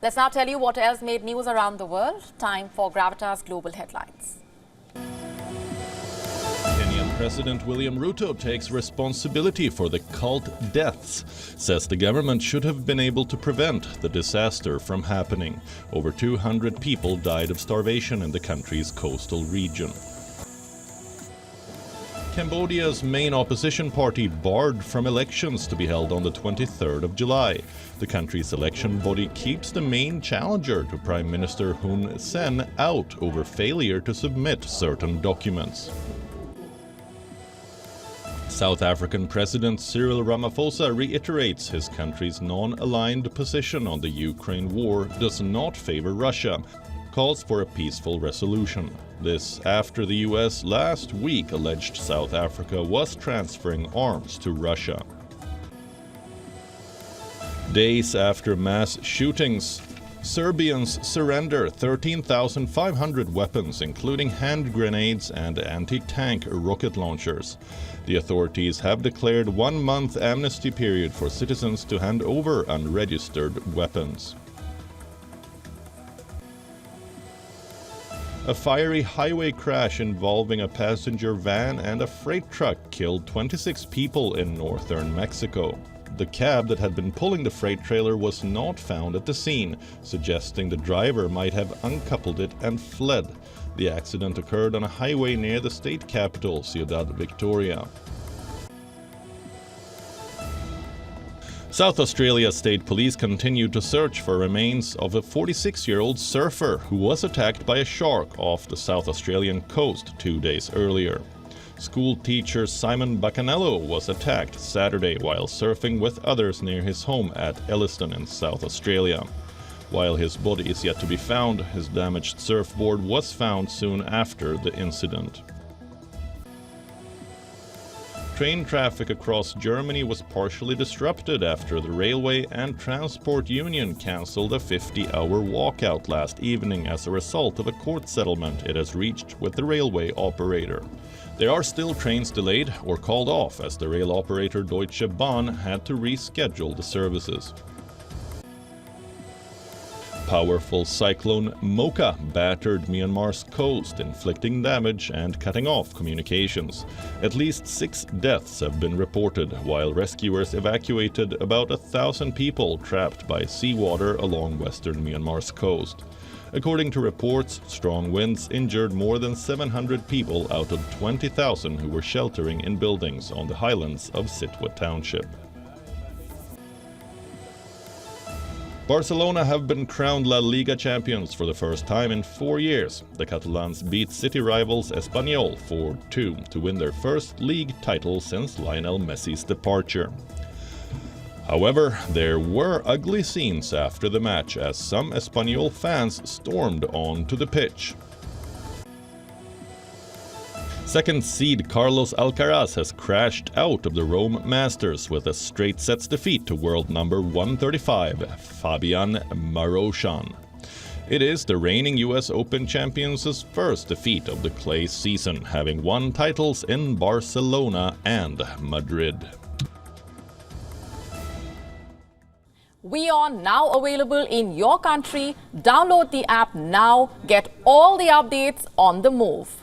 Let's now tell you what else made news around the world. Time for Gravitas Global Headlines. Kenyan President William Ruto takes responsibility for the cult deaths, says the government should have been able to prevent the disaster from happening. Over 200 people died of starvation in the country's coastal region. Cambodia's main opposition party barred from elections to be held on the 23rd of July. The country's election body keeps the main challenger to Prime Minister Hun Sen out over failure to submit certain documents. South African President Cyril Ramaphosa reiterates his country's non-aligned position on the Ukraine war does not favor Russia, calls for a peaceful resolution. This after the US last week alleged South Africa was transferring arms to Russia. Days after mass shootings, Serbians surrender 13,500 weapons, including hand grenades and anti-tank rocket launchers. The authorities have declared 1-month amnesty period for citizens to hand over unregistered weapons. A fiery highway crash involving a passenger van and a freight truck killed 26 people in northern Mexico. The cab that had been pulling the freight trailer was not found at the scene, suggesting the driver might have uncoupled it and fled. The accident occurred on a highway near the state capital, Ciudad Victoria. South Australia State Police continued to search for remains of a 46-year-old surfer who was attacked by a shark off the South Australian coast 2 days earlier. School teacher Simon Bacanello was attacked Saturday while surfing with others near his home at Elliston in South Australia. While his body is yet to be found, his damaged surfboard was found soon after the incident. Train traffic across Germany was partially disrupted after the Railway and Transport Union cancelled a 50-hour walkout last evening as a result of a court settlement it has reached with the railway operator. There are still trains delayed or called off as the rail operator Deutsche Bahn had to reschedule the services. Powerful cyclone Mocha battered Myanmar's coast, inflicting damage and cutting off communications. At least 6 deaths have been reported, while rescuers evacuated about 1,000 people trapped by seawater along western Myanmar's coast. According to reports, strong winds injured more than 700 people out of 20,000 who were sheltering in buildings on the highlands of Sitwe Township. Barcelona have been crowned La Liga champions for the first time in 4 years. The Catalans beat city rivals Espanyol 4-2 to win their first league title since Lionel Messi's departure. However, there were ugly scenes after the match as some Espanyol fans stormed onto the pitch. Second seed Carlos Alcaraz has crashed out of the Rome Masters with a straight sets defeat to world number 135, Fabian Marochan. It is the reigning US Open champions' first defeat of the clay season, having won titles in Barcelona and Madrid. WION now available in your country. Download the app now. Get all the updates on the move.